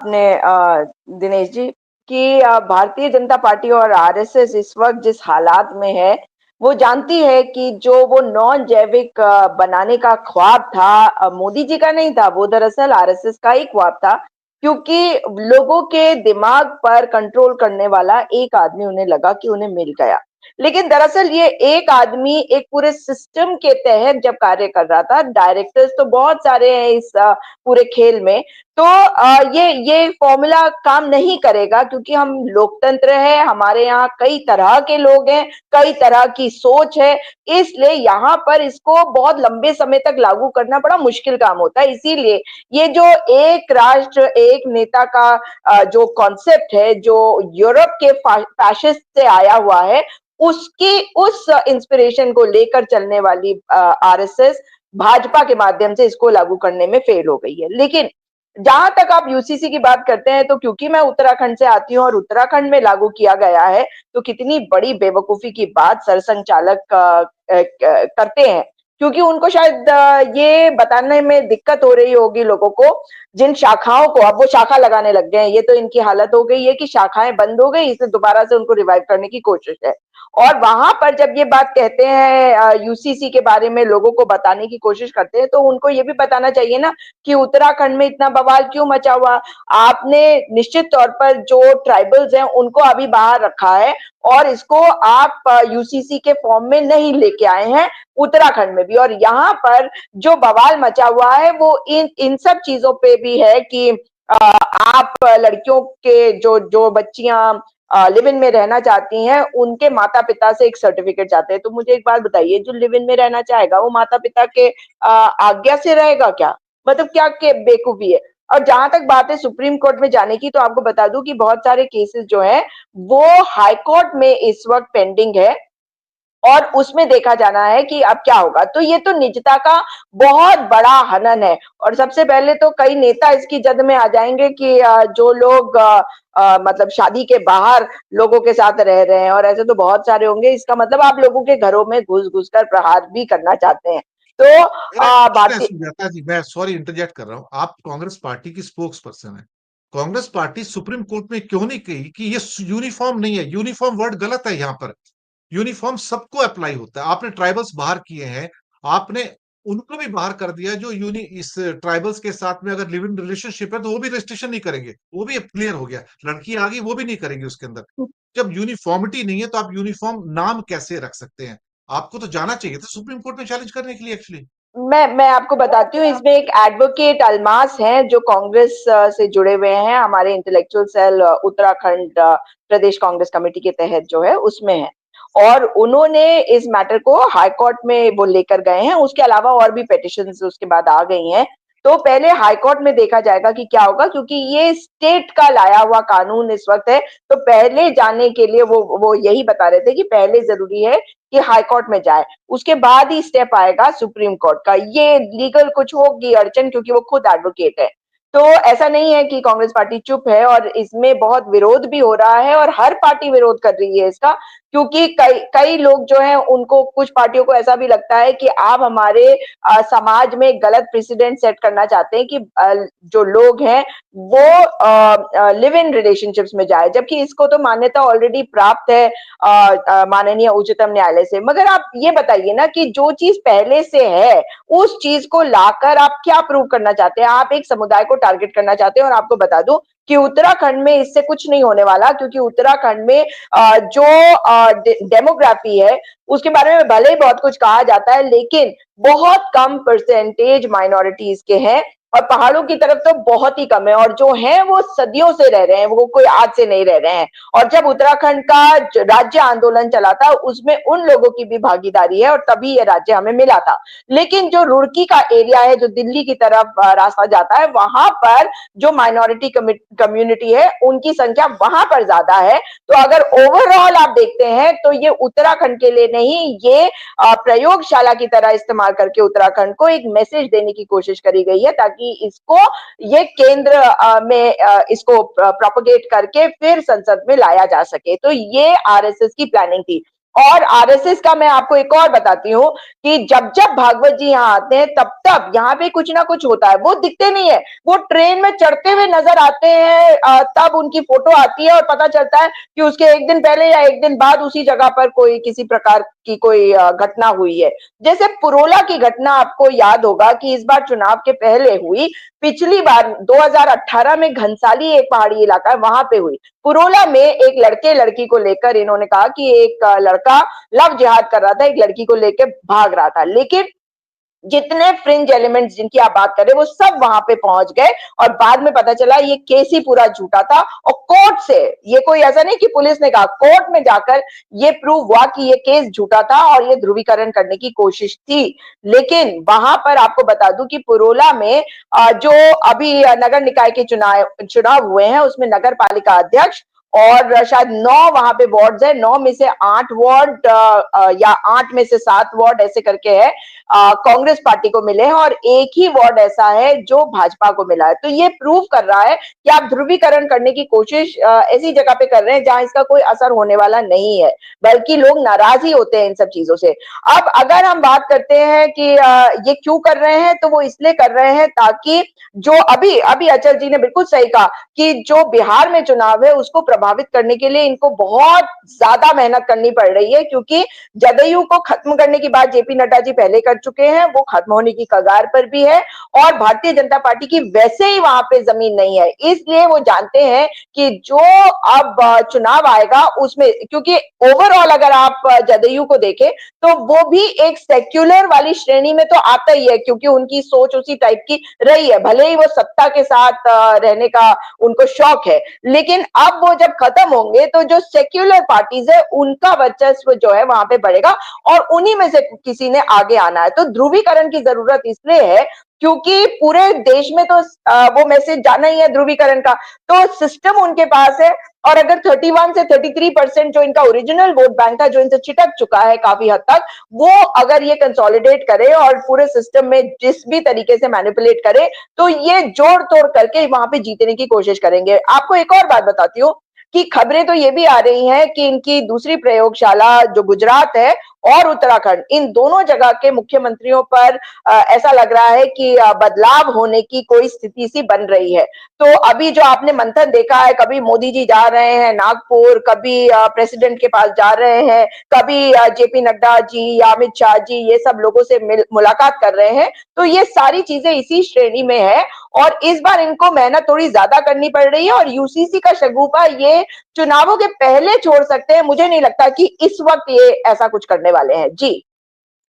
आपने दिनेश जी कि भारतीय जनता पार्टी और आरएसएस इस वक्त जिस हालात में है, वो जानती है कि जो वो नॉन जैविक बनाने का ख्वाब था, मोदी जी का नहीं था, वो दरअसल आरएसएस का ही ख्वाब था। क्योंकि लोगों के दिमाग पर कंट्रोल करने वाला एक आदमी उन्हें लगा कि उन्हें मिल गया। लेकिन दरअसल ये एक आदमी एक पूरे सिस्टम के तहत जब कार्य कर रहा था, डायरेक्टर्स तो बहुत सारे हैं इस पूरे खेल में, तो ये फॉर्मूला काम नहीं करेगा, क्योंकि हम लोकतंत्र है, हमारे यहाँ कई तरह के लोग हैं, कई तरह की सोच है। इसलिए यहाँ पर इसको बहुत लंबे समय तक लागू करना बड़ा मुश्किल काम होता है। इसीलिए ये जो एक राष्ट्र एक नेता का जो कॉन्सेप्ट है, जो यूरोप के फैशिस्ट से आया हुआ है, उसकी उस इंस्पिरेशन को लेकर चलने वाली आरएसएस भाजपा के माध्यम से इसको लागू करने में फेल हो गई है। लेकिन जहां तक आप यूसीसी की बात करते हैं, तो क्योंकि मैं उत्तराखंड से आती हूँ और उत्तराखंड में लागू किया गया है, तो कितनी बड़ी बेवकूफी की बात सरसंघचालक करते हैं। क्योंकि उनको शायद ये बताने में दिक्कत हो रही होगी लोगों को, जिन शाखाओं को अब वो शाखा लगाने लग गए हैं। ये तो इनकी हालत हो गई है कि शाखाएं बंद हो गई, इसे दोबारा से उनको रिवाइव करने की कोशिश है। और वहां पर जब ये बात कहते हैं, यूसीसी के बारे में लोगों को बताने की कोशिश करते हैं, तो उनको ये भी बताना चाहिए ना कि उत्तराखंड में इतना बवाल क्यों मचा हुआ। आपने निश्चित तौर पर जो ट्राइबल्स हैं उनको अभी बाहर रखा है, और इसको आप यूसीसी के फॉर्म में नहीं लेके आए हैं उत्तराखंड में भी। और यहाँ पर जो बवाल मचा हुआ है वो इन इन सब चीजों पे भी है कि आप लड़कियों के जो जो बच्चियां लिव इन में रहना चाहती हैं, उनके माता पिता से एक सर्टिफिकेट चाहते हैं। तो मुझे एक बात बताइए, जो लिव इन में रहना चाहेगा वो माता पिता के आज्ञा से रहेगा क्या? मतलब क्या के बेवकूफी है। और जहां तक बात है सुप्रीम कोर्ट में जाने की, तो आपको बता दूं कि बहुत सारे केसेस जो है वो हाई कोर्ट में इस वक्त पेंडिंग है, और उसमें देखा जाना है कि अब क्या होगा। तो ये तो निजता का बहुत बड़ा हनन है। और सबसे पहले तो कई नेता इसकी जद में आ जाएंगे कि जो लोग मतलब शादी के बाहर लोगों के साथ रह रहे हैं, और ऐसे तो बहुत सारे होंगे। इसका मतलब आप लोगों के घरों में घुस घुस कर प्रहार भी करना चाहते हैं। तो मेरा एक प्रश्न है भारतीय सुजाता जी, मैं सॉरी इंटरजेक्ट कर रहा हूँ, आप कांग्रेस पार्टी की स्पोक्स पर्सन है। कांग्रेस पार्टी सुप्रीम कोर्ट में क्यों नहीं कही कि ये यूनिफॉर्म नहीं है? यूनिफॉर्म वर्ड गलत है यहाँ पर। यूनिफॉर्म सबको अप्लाई होता है। आपने ट्राइबल्स बाहर किए हैं, आपने उनको भी बाहर कर दिया जो यूनि इस ट्राइबल्स के साथ में अगर लिव इन रिलेशनशिप है तो वो भी रजिस्ट्रेशन नहीं करेंगे, वो भी क्लियर हो गया। लड़की आ गई वो भी नहीं करेंगे उसके अंदर। जब यूनिफॉर्मिटी नहीं है तो आप यूनिफॉर्म नाम कैसे रख सकते हैं? आपको तो जाना चाहिए था सुप्रीम कोर्ट में चैलेंज करने के लिए एक्चुअली। मैं आपको बताती हूँ, इसमें एक एडवोकेट अलमास हैं जो कांग्रेस से जुड़े हुए हैं, हमारे इंटेलेक्चुअल सेल उत्तराखंड प्रदेश कांग्रेस कमेटी के तहत जो है उसमें है। और उन्होंने इस मैटर को हाई कोर्ट में वो लेकर गए हैं। उसके अलावा और भी पिटिशंस उसके बाद आ गई हैं। तो पहले हाई कोर्ट में देखा जाएगा कि क्या होगा, क्योंकि ये स्टेट का लाया हुआ कानून इस वक्त है। तो पहले जाने के लिए वो यही बता रहे थे कि पहले जरूरी है कि हाई कोर्ट में जाए, उसके बाद ही स्टेप आएगा सुप्रीम कोर्ट का। ये लीगल कुछ होगी अड़चन, क्योंकि वो खुद एडवोकेट है। तो ऐसा नहीं है कि कांग्रेस पार्टी चुप है, और इसमें बहुत विरोध भी हो रहा है, और हर पार्टी विरोध कर रही है इसका। क्योंकि कई कई लोग जो हैं उनको, कुछ पार्टियों को ऐसा भी लगता है कि आप हमारे समाज में गलत प्रेसिडेंट सेट करना चाहते हैं कि जो लोग हैं वो लिव इन रिलेशनशिप्स में जाए, जबकि इसको तो मान्यता ऑलरेडी प्राप्त है माननीय उच्चतम न्यायालय से। मगर आप ये बताइए ना कि जो चीज पहले से है उस चीज को लाकर आप क्या प्रूव करना चाहते हैं? आप एक समुदाय को टारगेट करना चाहते हैं। और आपको बता दूं कि उत्तराखंड में इससे कुछ नहीं होने वाला, क्योंकि उत्तराखंड में जो डेमोग्राफी है उसके बारे में भले ही बहुत कुछ कहा जाता है, लेकिन बहुत कम परसेंटेज माइनॉरिटीज के हैं, और पहाड़ों की तरफ तो बहुत ही कम है। और जो हैं वो सदियों से रह रहे हैं, वो कोई आज से नहीं रह रहे हैं। और जब उत्तराखंड का राज्य आंदोलन चला था, उसमें उन लोगों की भी भागीदारी है, और तभी ये राज्य हमें मिला था। लेकिन जो रुड़की का एरिया है, जो दिल्ली की तरफ रास्ता जाता है, वहां पर जो माइनॉरिटी कम्युनिटी है उनकी संख्या वहां पर ज्यादा है। तो अगर ओवरऑल आप देखते हैं तो ये उत्तराखंड के लिए नहीं, ये प्रयोगशाला की तरह इस्तेमाल करके उत्तराखंड को एक मैसेज देने की कोशिश करी गई है, ताकि इसको ये केंद्र में इसको प्रोपोगेट करके फिर संसद में लाया जा सके। तो ये आरएसएस की प्लानिंग थी। और आरएसएस का मैं आपको एक और बताती हूँ कि जब जब भागवत जी यहाँ आते हैं तब तब यहाँ पे कुछ ना कुछ होता है, वो दिखते नहीं है, वो ट्रेन में चढ़ते हुए नजर आते हैं, तब उनकी फोटो आती है और पता चलता है कि उसके एक दिन पहले या एक दिन बाद उसी जगह पर कोई किसी प्रकार की कोई घटना हुई है। जैसे पुरोला की घटना आपको याद होगा कि इस बार चुनाव के पहले हुई, पिछली बार 2018 में घनसाली एक पहाड़ी इलाका है वहां पे हुई। पुरोला में एक लड़के लड़की को लेकर इन्होंने कहा कि एक लड़का लव जिहाद कर रहा था, एक लड़की को लेकर भाग रहा था, लेकिन जितने फ्रिंज एलिमेंट्स जिनकी आप बात कर रहे हैं वो सब वहां पे पहुंच गए और बाद में पता चला ये केस ही पूरा झूठा था। और कोर्ट से, ये कोई ऐसा नहीं कि पुलिस ने कहा, कोर्ट में जाकर ये प्रूव हुआ कि ये केस झूठा था और ये ध्रुवीकरण करने की कोशिश थी। लेकिन वहां पर आपको बता दूं कि पुरोला में जो अभी नगर निकाय के चुनाव हुए हैं उसमें नगर पालिका अध्यक्ष और शायद 9 वहां पे वार्ड है, 9 में से 8 वार्ड या 8 में से 7 वार्ड ऐसे करके है कांग्रेस पार्टी को मिले हैं और एक ही वार्ड ऐसा है जो भाजपा को मिला है। तो ये प्रूव कर रहा है कि आप ध्रुवीकरण करने की कोशिश ऐसी जगह पे कर रहे हैं जहां इसका कोई असर होने वाला नहीं है, बल्कि लोग नाराज ही होते हैं इन सब चीजों से। अब अगर हम बात करते हैं कि ये क्यों कर रहे हैं, तो वो इसलिए कर रहे हैं ताकि जो अभी अभी अचल जी ने बिल्कुल सही कहा कि जो बिहार में चुनाव है उसको प्रभावित करने के लिए इनको बहुत ज्यादा मेहनत करनी पड़ रही है, क्योंकि जदयू को खत्म करने की बात जेपी नड्डा जी पहले कर चुके हैं, वो खत्म होने की कगार पर भी है और भारतीय जनता पार्टी की वैसे ही वहां पे जमीन नहीं है। इसलिए वो जानते हैं कि जो अब चुनाव आएगा उसमें, क्योंकि ओवरऑल अगर आप जदयू को देखें तो वो भी एक सेक्युलर वाली श्रेणी में तो आता ही है, क्योंकि उनकी सोच उसी टाइप की रही है, भले ही वो सत्ता के साथ रहने का उनको शौक है, लेकिन अब वो जब खत्म होंगे तो जो सेक्युलर पार्टीज है उनका वर्चस्व जो है वहां पे बढ़ेगा और उन्हीं में से किसी ने आगे आना है। तो ध्रुवीकरण की जरूरत इसलिए है क्योंकि पूरे देश में तो वो मैसेज जाना ही है ध्रुवीकरण का, तो सिस्टम उनके पास है। और अगर 31 से 33% जो इनका ओरिजिनल वोट बैंक था जो इनसे चिटक चुका है काफी हद तक, वो अगर ये कंसोलिडेट करे और पूरे सिस्टम में जिस भी तरीके से मैनिपुलेट करे तो ये जोड़ तोड़ करके वहां पे जीतने की कोशिश करेंगे। आपको एक और बात बताती हूँ कि खबरें तो ये भी आ रही हैं कि इनकी दूसरी प्रयोगशाला जो गुजरात है और उत्तराखंड, इन दोनों जगह के मुख्यमंत्रियों पर ऐसा लग रहा है कि बदलाव होने की कोई स्थिति सी बन रही है। तो अभी जो आपने मंथन देखा है, कभी मोदी जी जा रहे हैं नागपुर, कभी प्रेसिडेंट के पास जा रहे हैं, कभी जेपी नड्डा जी या अमित शाह जी ये सब लोगों से मुलाकात कर रहे हैं, तो ये सारी चीजें इसी श्रेणी में है और इस बार इनको मेहनत थोड़ी ज्यादा करनी पड़ रही है और यूसीसी का शगुफा ये चुनावों के पहले छोड़ सकते हैं। मुझे नहीं लगता कि इस वक्त ये ऐसा कुछ करने वाले हैं। जी।